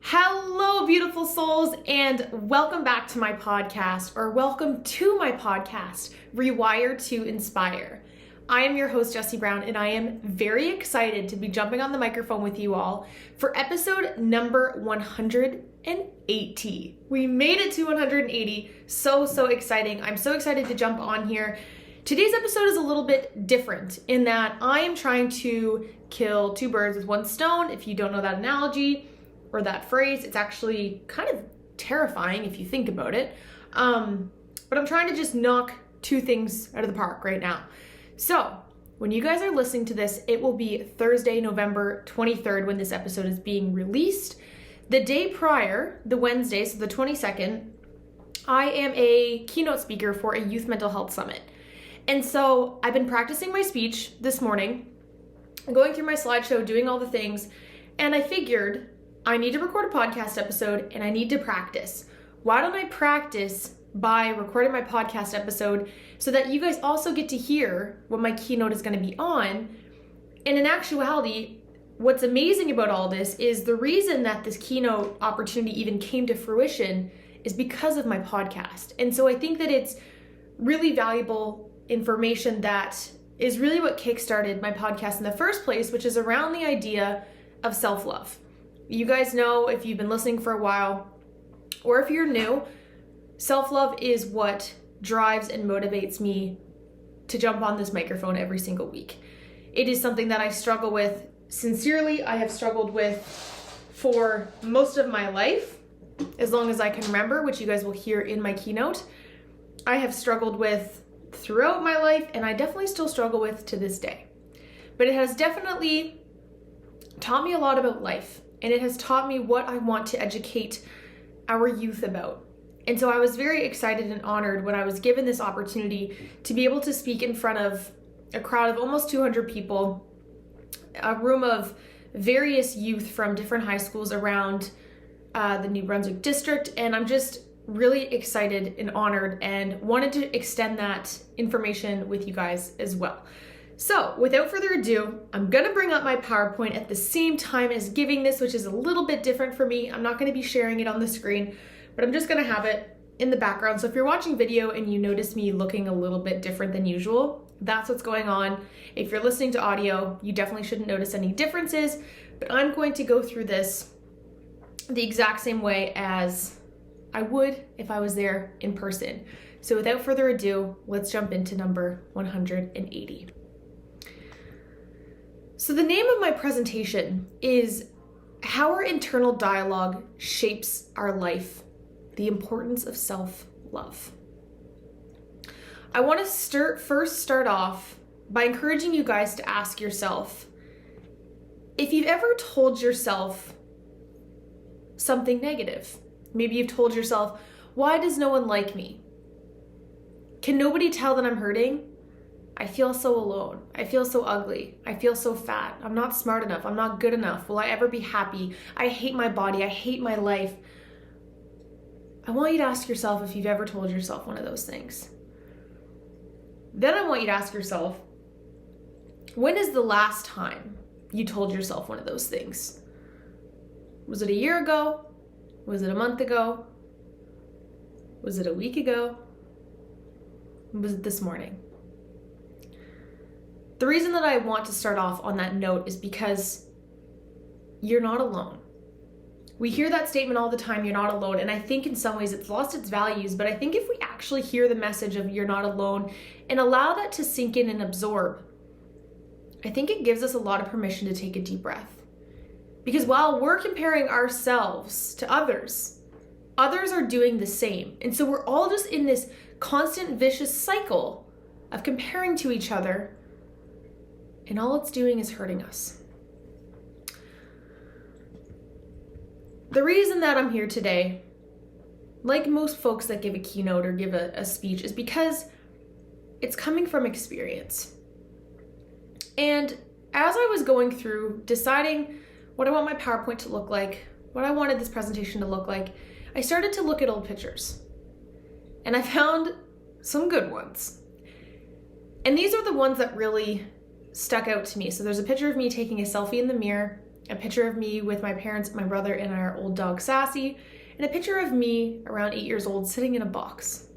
Hello, beautiful souls, and welcome back to my podcast, or welcome to my podcast, Rewire to Inspire. I am your host, Jessie Brown, and I am very excited to be jumping on the microphone with you all for episode number 180. We made it to 180. So exciting. I'm so excited to jump on here. Today's episode is a little bit different in that I am trying to kill two birds with one stone. If you don't know that analogy, or that phrase, it's actually kind of terrifying if you think about it. But I'm trying to just knock two things out of the park right now. So when you guys are listening to this, it will be Thursday, November 23rd when this episode is being released. The day prior, the Wednesday, so the 22nd, I am a keynote speaker for a youth mental health summit. And so I've been practicing my speech this morning, going through my slideshow, doing all the things, and I figured I need to record a podcast episode and I need to practice. Why don't I practice by recording my podcast episode so that you guys also get to hear what my keynote is going to be on? And in actuality, what's amazing about all this is the reason that this keynote opportunity even came to fruition is because of my podcast. And so I think that it's really valuable information that is really what kickstarted my podcast in the first place, which is around the idea of self-love. You guys know, if you've been listening for a while, or if you're new, self-love is what drives and motivates me to jump on this microphone every single week. It is something that I struggle with sincerely. I have struggled with for most of my life, as long as I can remember, which you guys will hear in my keynote. I have struggled with throughout my life, and I definitely still struggle with to this day. But it has definitely taught me a lot about life. And it has taught me what I want to educate our youth about. And so I was very excited and honored when I was given this opportunity to be able to speak in front of a crowd of almost 200 people, a room of various youth from different high schools around the New Brunswick district. And I'm just really excited and honored and wanted to extend that information with you guys as well. So without further ado, I'm going to bring up my PowerPoint at the same time as giving this, which is a little bit different for me. I'm not going to be sharing it on the screen, but I'm just going to have it in the background. So if you're watching video and you notice me looking a little bit different than usual, that's what's going on. If you're listening to audio, you definitely shouldn't notice any differences, but I'm going to go through this the exact same way as I would if I was there in person. So without further ado, let's jump into number 180. So the name of my presentation is How Our Internal Dialogue Shapes Our Life, the Importance of Self-Love. I want to first start off by encouraging you guys to ask yourself if you've ever told yourself something negative. Maybe you've told yourself, why does no one like me? Can nobody tell that I'm hurting? I feel so alone. I feel so ugly. I feel so fat. I'm not smart enough. I'm not good enough. Will I ever be happy? I hate my body. I hate my life. I want you to ask yourself if you've ever told yourself one of those things. Then I want you to ask yourself, when is the last time you told yourself one of those things? Was it a year ago? Was it a month ago? Was it a week ago? Was it this morning? The reason that I want to start off on that note is because you're not alone. We hear that statement all the time, you're not alone, and I think in some ways it's lost its values, but I think if we actually hear the message of you're not alone and allow that to sink in and absorb, I think it gives us a lot of permission to take a deep breath. Because while we're comparing ourselves to others, others are doing the same. And so we're all just in this constant vicious cycle of comparing to each other, and all it's doing is hurting us. The reason that I'm here today, like most folks that give a keynote or give a speech, is because it's coming from experience. And as I was going through deciding what I want my PowerPoint to look like, what I wanted this presentation to look like, I started to look at old pictures. And I found some good ones. And these are the ones that really stuck out to me. So there's a picture of me taking a selfie in the mirror a picture of me with my parents, my brother, and our old dog Sassy, and a picture of me around 8 years old sitting in a box.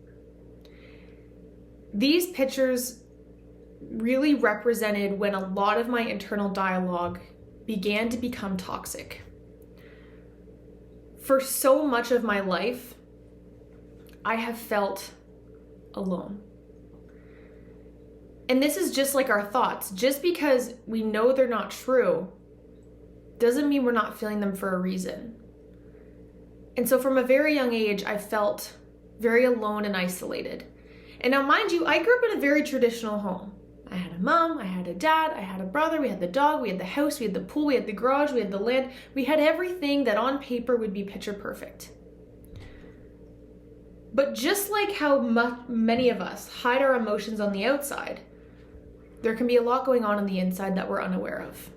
These pictures really represented when a lot of my internal dialogue began to become toxic. For so much of my life, I have felt alone. And this is just like our thoughts. Just because we know they're not true doesn't mean we're not feeling them for a reason. And so from a very young age, I felt very alone and isolated. And now, mind you, I grew up in a very traditional home. I had a mom, I had a dad, I had a brother, we had the dog, we had the house, we had the pool, we had the garage, we had the land. We had everything that on paper would be picture perfect. But just like how many of us hide our emotions on the outside, there can be a lot going on the inside that we're unaware of.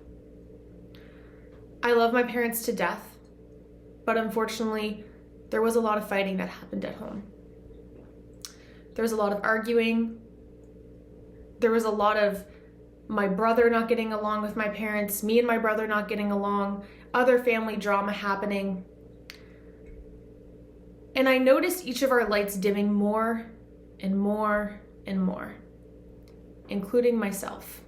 I love my parents to death, but unfortunately, there was a lot of fighting that happened at home. There was a lot of arguing. There was a lot of my brother not getting along with my parents, me and my brother not getting along, other family drama happening. And I noticed each of our lights dimming more and more and more, including myself.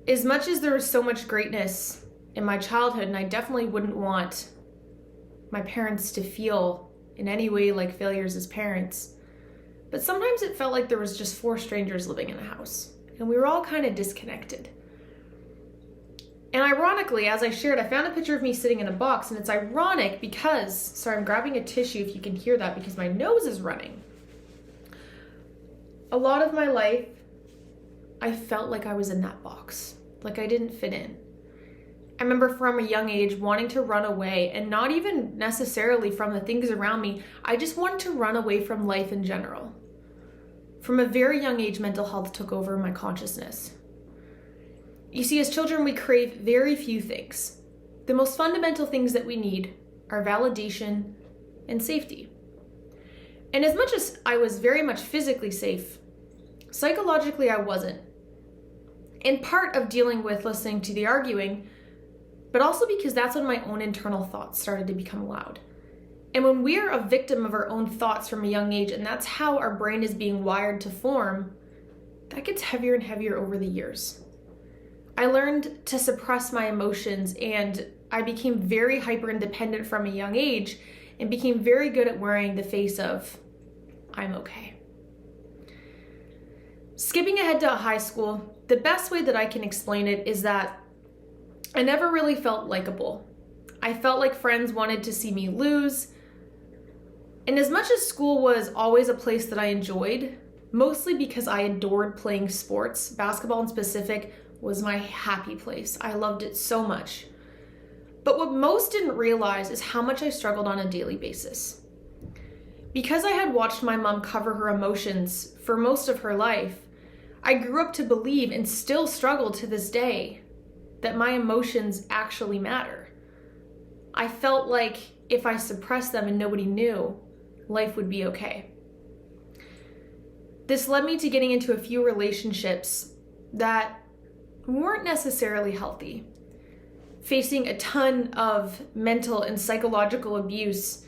As much as there was so much greatness in my childhood, and I definitely wouldn't want my parents to feel in any way like failures as parents, but sometimes it felt like there was just 4 strangers living in the house, and we were all kind of disconnected. And ironically, as I shared, I found a picture of me sitting in a box, and it's ironic because, sorry, I'm grabbing a tissue if you can hear that because my nose is running. A lot of my life, I felt like I was in that box, like I didn't fit in. I remember from a young age wanting to run away, and not even necessarily from the things around me. I just wanted to run away from life in general. From a very young age, mental health took over my consciousness. You see, as children, we crave very few things. The most fundamental things that we need are validation and safety. And as much as I was very much physically safe, psychologically I wasn't. In part of dealing with listening to the arguing, but also because that's when my own internal thoughts started to become loud. And when we are a victim of our own thoughts from a young age, and that's how our brain is being wired to form, that gets heavier and heavier over the years. I learned to suppress my emotions, and I became very hyper independent from a young age and became very good at wearing the face of, I'm okay. Skipping ahead to high school, the best way that I can explain it is that I never really felt likable. I felt like friends wanted to see me lose. And as much as school was always a place that I enjoyed, mostly because I adored playing sports, basketball in specific was my happy place. I loved it so much. But what most didn't realize is how much I struggled on a daily basis. Because I had watched my mom cover her emotions for most of her life, I grew up to believe, and still struggle to this day, that my emotions actually matter. I felt like if I suppressed them and nobody knew, life would be okay. This led me to getting into a few relationships that weren't necessarily healthy, facing a ton of mental and psychological abuse,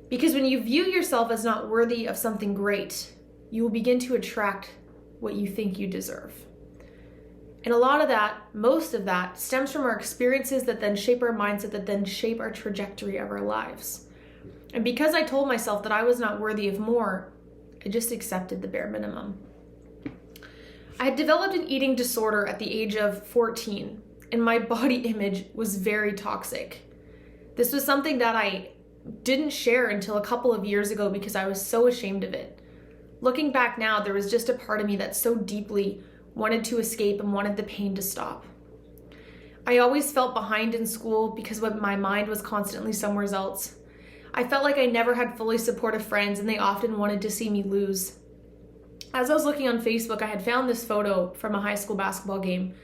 because when you view yourself as not worthy of something great, you will begin to attract what you think you deserve. And a lot of that, most of that, stems from our experiences that then shape our mindset, that then shape our trajectory of our lives. And because I told myself that I was not worthy of more, I just accepted the bare minimum. I had developed an eating disorder at the age of 14, and my body image was very toxic. This was something that I didn't share until a couple of years ago because I was so ashamed of it. Looking back now, there was just a part of me that so deeply wanted to escape and wanted the pain to stop. I always felt behind in school because my mind was constantly somewhere else. I felt like I never had fully supportive friends, and they often wanted to see me lose. As I was looking on Facebook, I had found this photo from a high school basketball game,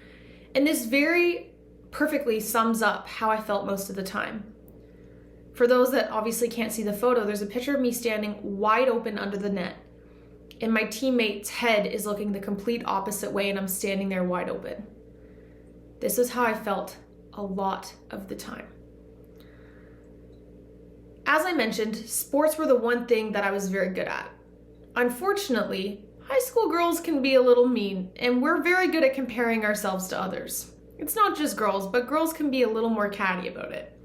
and this very perfectly sums up how I felt most of the time. For those that obviously can't see the photo, there's a picture of me standing wide open under the net, and my teammate's head is looking the complete opposite way, and I'm standing there wide open. This is how I felt a lot of the time. As I mentioned, sports were the one thing that I was very good at. Unfortunately, high school girls can be a little mean, and we're very good at comparing ourselves to others. It's not just girls, but girls can be a little more catty about it.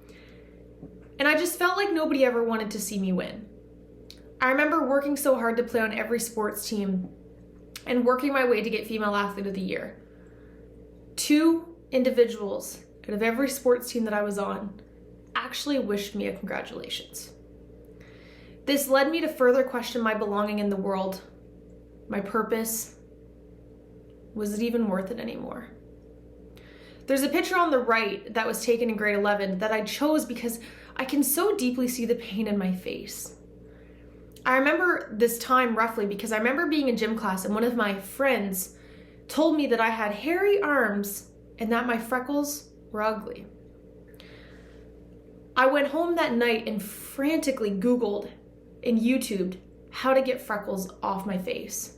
And I just felt like nobody ever wanted to see me win. I remember working so hard to play on every sports team and working my way to get Female Athlete of the Year. 2 individuals out of every sports team that I was on actually wished me a congratulations. This led me to further question my belonging in the world, my purpose. Was it even worth it anymore? There's a picture on the right that was taken in grade 11 that I chose because I can so deeply see the pain in my face. I remember this time roughly because I remember being in gym class and one of my friends told me that I had hairy arms and that my freckles were ugly. I went home that night and frantically Googled and YouTubed how to get freckles off my face.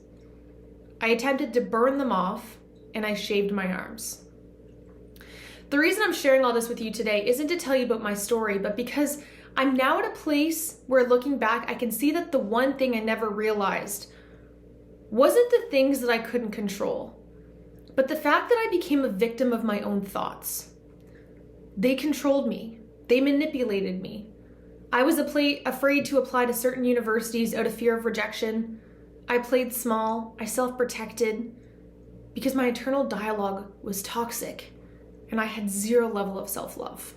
I attempted to burn them off and I shaved my arms. The reason I'm sharing all this with you today isn't to tell you about my story, but because I'm now at a place where looking back, I can see that the one thing I never realized wasn't the things that I couldn't control, but the fact that I became a victim of my own thoughts. They controlled me. They manipulated me. I was afraid to apply to certain universities out of fear of rejection. I played small. I self-protected because my internal dialogue was toxic and I had 0 level of self-love.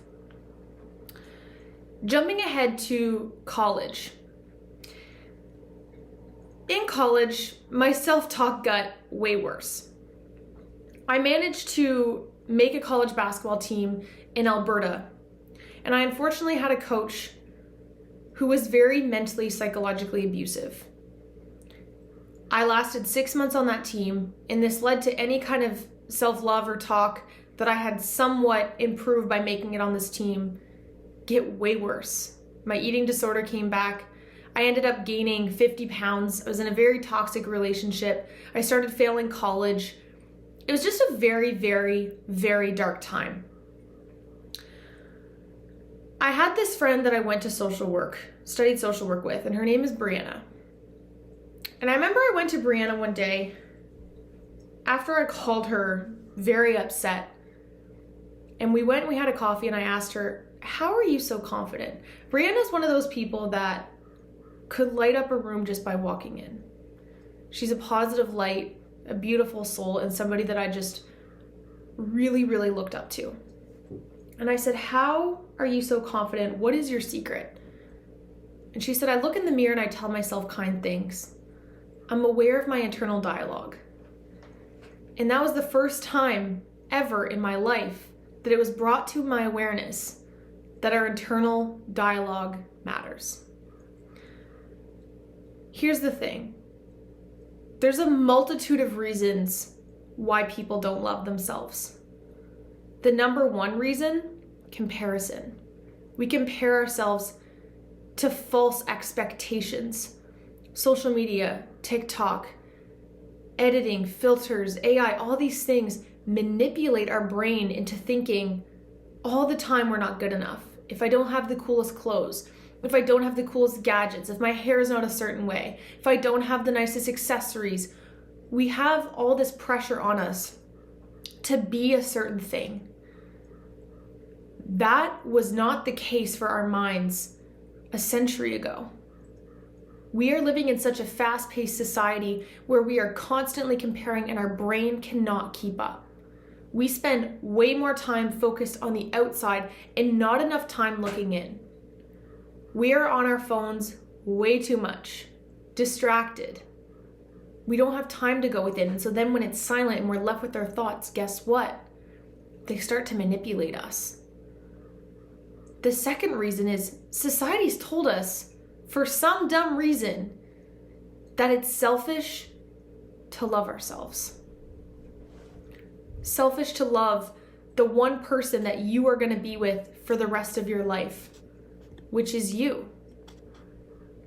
Jumping ahead to college. In college, my self-talk got way worse. I managed to make a college basketball team in Alberta, and I unfortunately had a coach who was very mentally, psychologically abusive. I lasted 6 months on that team, and this led to any kind of self-love or talk that I had somewhat improved by making it on this team get way worse. My eating disorder came back. I ended up gaining 50 pounds. I was in a very toxic relationship. I started failing college. It was just a very, very, very dark time. I had this friend that I went to studied social work with, and her name is Brianna. And I remember I went to Brianna one day after I called her very upset. And we had a coffee and I asked her, how are you so confident? Brianna's one of those people that could light up a room just by walking in. She's a positive light, a beautiful soul, and somebody that I just really, really looked up to. And I said, how are you so confident? What is your secret? And she said, I look in the mirror and I tell myself kind things. I'm aware of my internal dialogue. And that was the first time ever in my life that it was brought to my awareness that our internal dialogue matters. Here's the thing. There's a multitude of reasons why people don't love themselves. The number one reason, comparison. We compare ourselves to false expectations. Social media, TikTok, editing, filters, AI, all these things manipulate our brain into thinking all the time we're not good enough. If I don't have the coolest clothes, if I don't have the coolest gadgets, if my hair is not a certain way, if I don't have the nicest accessories, we have all this pressure on us to be a certain thing. That was not the case for our minds a century ago. We are living in such a fast-paced society where we are constantly comparing and our brain cannot keep up. We spend way more time focused on the outside and not enough time looking in. We are on our phones way too much, distracted. We don't have time to go within. And so then when it's silent and we're left with our thoughts, guess what? They start to manipulate us. The second reason is society's told us, for some dumb reason, that it's selfish to love ourselves. Selfish to love the one person that you are going to be with for the rest of your life, which is you.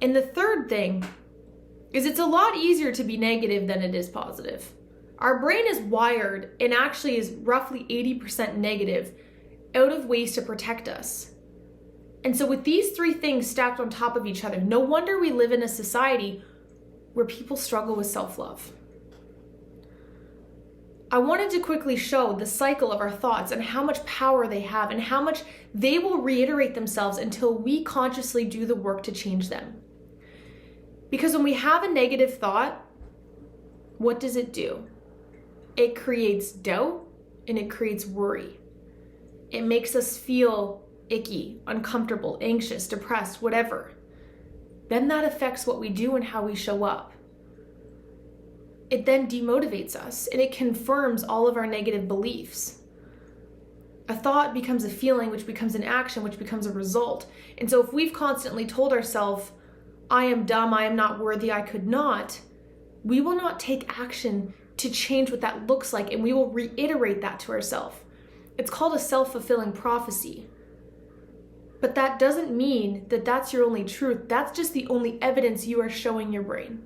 And the third thing is it's a lot easier to be negative than it is positive. Our brain is wired and actually is roughly 80% negative out of ways to protect us. And so with these three things stacked on top of each other, no wonder we live in a society where people struggle with self-love. I wanted to quickly show the cycle of our thoughts and how much power they have and how much they will reiterate themselves until we consciously do the work to change them. Because when we have a negative thought, what does it do? It creates doubt and it creates worry. It makes us feel icky, uncomfortable, anxious, depressed, whatever. Then that affects what we do and how we show up. It then demotivates us and it confirms all of our negative beliefs. A thought becomes a feeling, which becomes an action, which becomes a result. And so if we've constantly told ourselves, I am dumb, I am not worthy, I could not, we will not take action to change what that looks like, and we will reiterate that to ourselves. It's called a self-fulfilling prophecy. But that doesn't mean that that's your only truth. That's just the only evidence you are showing your brain.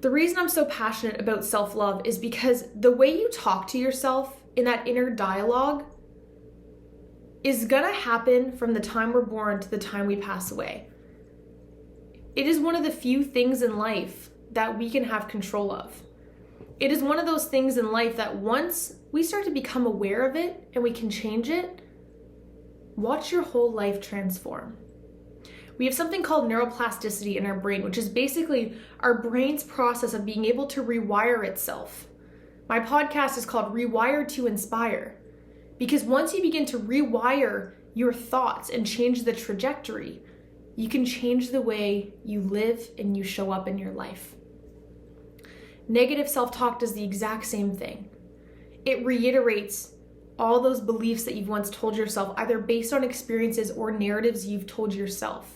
The reason I'm so passionate about self-love is because the way you talk to yourself in that inner dialogue is gonna happen from the time we're born to the time we pass away. It is one of the few things in life that we can have control of. It is one of those things in life that once we start to become aware of it and we can change it, watch your whole life transform. We have something called neuroplasticity in our brain, which is basically our brain's process of being able to rewire itself. My podcast is called Rewire to Inspire, because once you begin to rewire your thoughts and change the trajectory, you can change the way you live and you show up in your life. Negative self-talk does the exact same thing. It reiterates all those beliefs that you've once told yourself, either based on experiences or narratives you've told yourself.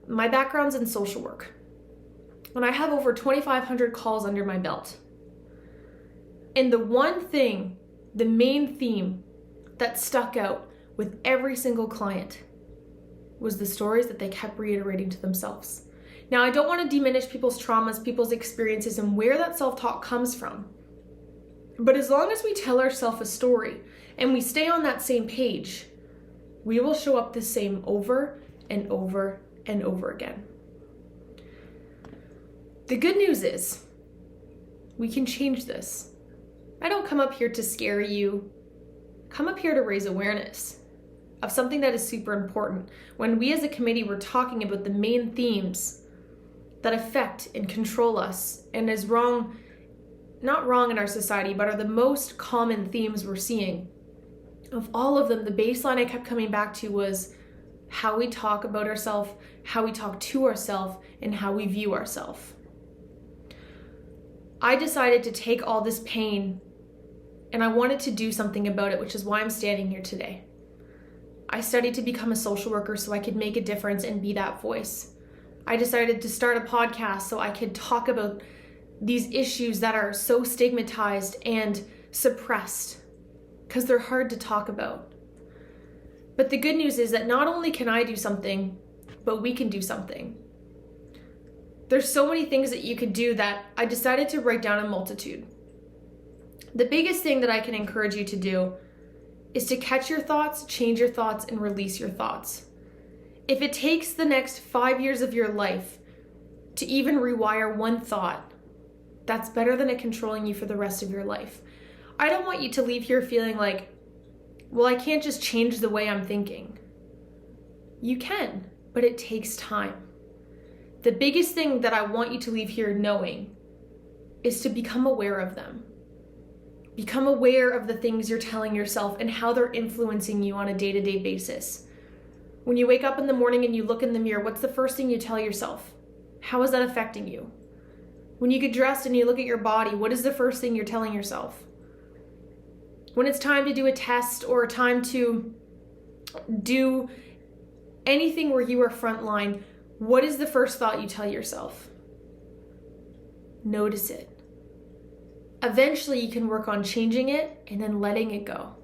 My background's in social work, and I have over 2,500 calls under my belt. And the one thing, the main theme that stuck out with every single client was the stories that they kept reiterating to themselves. Now, I don't want to diminish people's traumas, people's experiences, and where that self-talk comes from. But as long as we tell ourselves a story and we stay on that same page, we will show up the same over and over and over again. The good news is we can change this. I don't come up here to scare you. Come up here to raise awareness of something that is super important. When we as a committee were talking about the main themes that affect and control us and is wrong, not wrong in our society, but are the most common themes we're seeing. Of all of them, the baseline I kept coming back to was how we talk about ourselves, how we talk to ourselves, and how we view ourselves. I decided to take all this pain and I wanted to do something about it, which is why I'm standing here today. I studied to become a social worker so I could make a difference and be that voice. I decided to start a podcast so I could talk about these issues that are so stigmatized and suppressed because they're hard to talk about. But the good news is that not only can I do something, but we can do something. There's so many things that you could do that I decided to write down a multitude. The biggest thing that I can encourage you to do is to catch your thoughts, change your thoughts, and release your thoughts. If it takes the next 5 years of your life to even rewire one thought, that's better than it controlling you for the rest of your life. I don't want you to leave here feeling like, well, I can't just change the way I'm thinking. You can, but it takes time. The biggest thing that I want you to leave here knowing is to become aware of them. Become aware of the things you're telling yourself and how they're influencing you on a day-to-day basis. When you wake up in the morning and you look in the mirror, what's the first thing you tell yourself? How is that affecting you? When you get dressed and you look at your body, what is the first thing you're telling yourself? When it's time to do a test or time to do anything where you are frontline, what is the first thought you tell yourself? Notice it. Eventually you can work on changing it and then letting it go.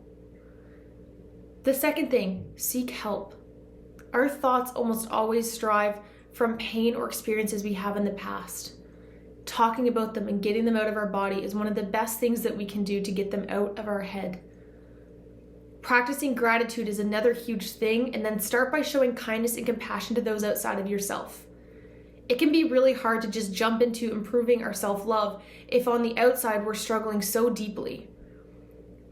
The second thing, seek help. Our thoughts almost always strive from pain or experiences we have in the past. Talking about them and getting them out of our body is one of the best things that we can do to get them out of our head. Practicing gratitude is another huge thing, and then start by showing kindness and compassion to those outside of yourself. It can be really hard to just jump into improving our self-love if on the outside we're struggling so deeply.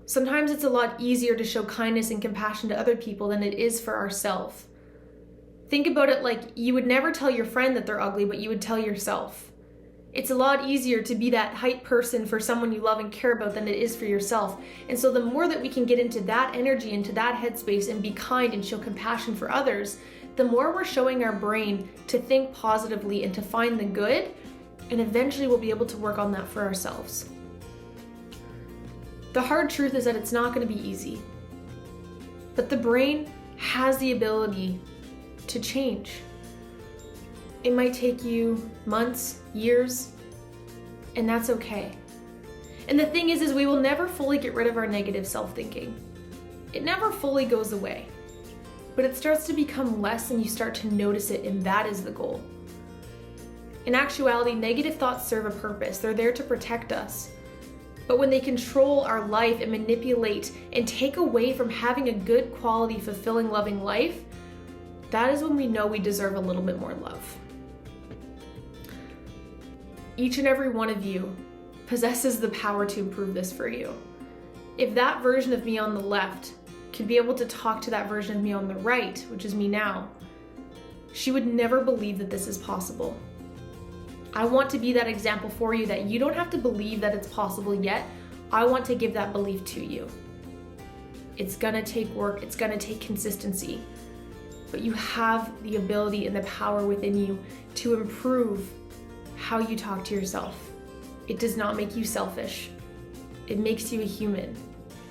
Sometimes it's a lot easier to show kindness and compassion to other people than it is for ourselves. Think about it like you would never tell your friend that they're ugly, but you would tell yourself. It's a lot easier to be that hype person for someone you love and care about than it is for yourself. And so the more that we can get into that energy, into that headspace, and be kind and show compassion for others, the more we're showing our brain to think positively and to find the good, and eventually we'll be able to work on that for ourselves. The hard truth is that it's not going to be easy, but the brain has the ability to change. It might take you months, years, and that's okay. And the thing is we will never fully get rid of our negative self-thinking. It never fully goes away, but it starts to become less and you start to notice it, and that is the goal. In actuality, negative thoughts serve a purpose. They're there to protect us. But when they control our life and manipulate and take away from having a good quality, fulfilling, loving life, that is when we know we deserve a little bit more love. Each and every one of you possesses the power to improve this for you. If that version of me on the left could be able to talk to that version of me on the right, which is me now, she would never believe that this is possible. I want to be that example for you that you don't have to believe that it's possible yet. I want to give that belief to you. It's gonna take work, it's gonna take consistency, but you have the ability and the power within you to improve how you talk to yourself. It does not make you selfish. It makes you a human.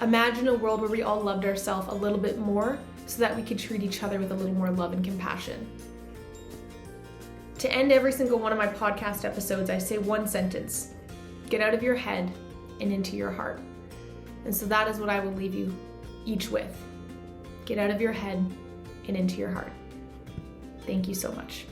Imagine a world where we all loved ourselves a little bit more so that we could treat each other with a little more love and compassion. To end every single one of my podcast episodes, I say one sentence: get out of your head and into your heart. And so that is what I will leave you each with. Get out of your head and into your heart. Thank you so much.